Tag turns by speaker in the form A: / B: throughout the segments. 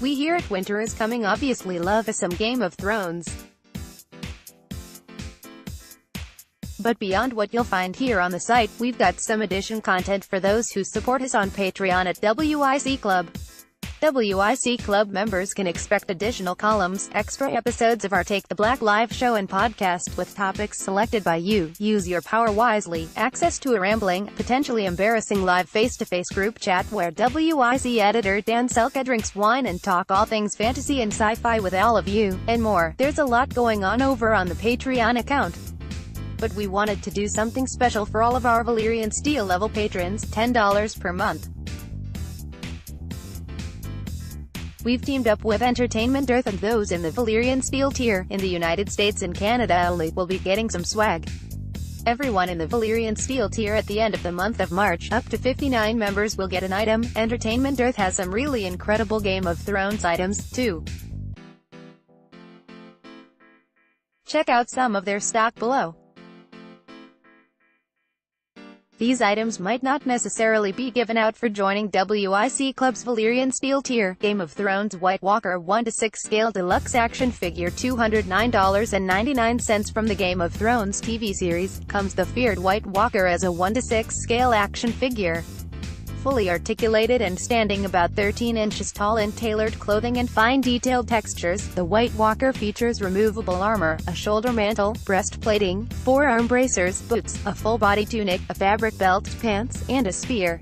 A: We here at Winter is Coming obviously love some Game of Thrones. But beyond what you'll find here on the site, we've got some addition content for those who support us on Patreon at WiC Club. WiC Club members can expect additional columns, extra episodes of our Take the Black live show and podcast with topics selected by you. Use your power wisely. Access to a rambling, potentially embarrassing live face-to-face group chat where WiC editor Dan Selka drinks wine and talk all things fantasy and sci-fi with all of you, and more. There's a lot going on over on the Patreon account. But we wanted to do something special for all of our Valyrian Steel level patrons, $10 per month. We've teamed up with Entertainment Earth, and those in the Valyrian Steel tier, in the United States and Canada only, will be getting some swag. Everyone in the Valyrian Steel tier at the end of the month of March, up to 59 members, will get an item. Entertainment Earth has some really incredible Game of Thrones items, too. Check out some of their stock below. These items might not necessarily be given out for joining WiC Club's Valyrian Steel tier. Game of Thrones White Walker 1:6 Scale Deluxe Action Figure $209.99 from the Game of Thrones TV series. Comes the feared White Walker as a 1:6 scale action figure. Fully articulated and standing about 13 inches tall in tailored clothing and fine detailed textures, the White Walker features removable armor, a shoulder mantle, breast plating, forearm bracers, boots, a full-body tunic, a fabric belt, pants, and a spear.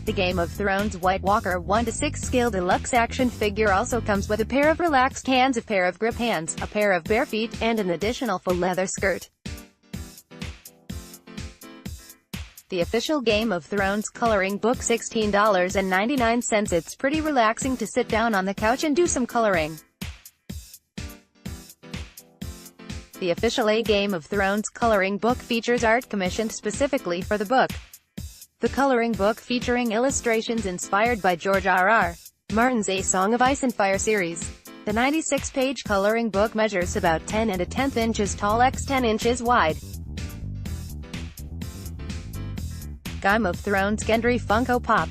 A: The Game of Thrones White Walker 1:6 Scale Deluxe Action Figure also comes with a pair of relaxed hands, a pair of grip hands, a pair of bare feet, and an additional full leather skirt. The official Game of Thrones coloring book $16.99. It's pretty relaxing to sit down on the couch and do some coloring. The official A Game of Thrones coloring book features art commissioned specifically for the book. The coloring book featuring illustrations inspired by George R.R. Martin's A Song of Ice and Fire series. The 96-page coloring book measures about 10 1/10 inches tall x 10 inches wide. Game of Thrones Gendry Funko Pop.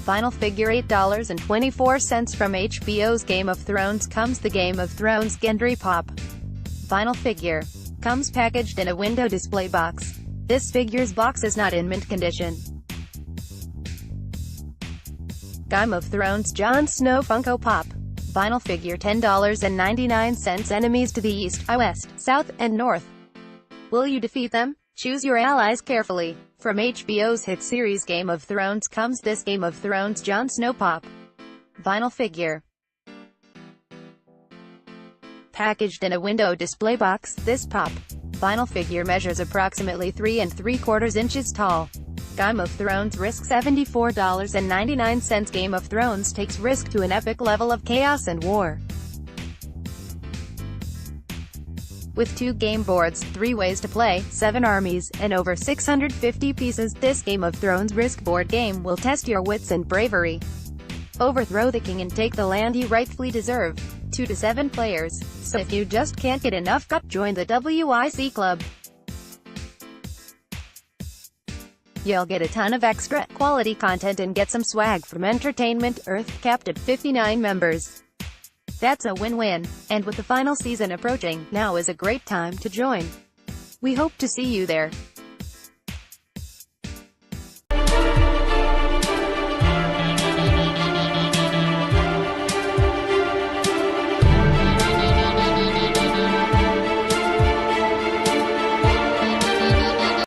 A: Vinyl figure $8.24 from HBO's Game of Thrones. Comes the Game of Thrones Gendry Pop vinyl figure. Comes packaged in a window display box. This figure's box is not in mint condition. Game of Thrones Jon Snow Funko Pop vinyl figure $10.99. Enemies to the east, west, south, and north. Will you defeat them? Choose your allies carefully. From HBO's hit series Game of Thrones comes this Game of Thrones Jon Snow Pop vinyl figure. Packaged in a window display box, this pop vinyl figure measures approximately 3 3/4 inches tall. Game of Thrones risks $74.99. Game of Thrones takes risk to an epic level of chaos and war. With 2 game boards, 3 ways to play, 7 armies, and over 650 pieces, this Game of Thrones Risk board game will test your wits and bravery. Overthrow the king and take the land you rightfully deserve. 2 to 7 players. So if you just can't get enough, join the WiC Club. You'll get a ton of extra, quality content and get some swag from Entertainment Earth, capped at 59 members. That's a win-win. And with the final season approaching, now is a great time to join. We hope to see you there.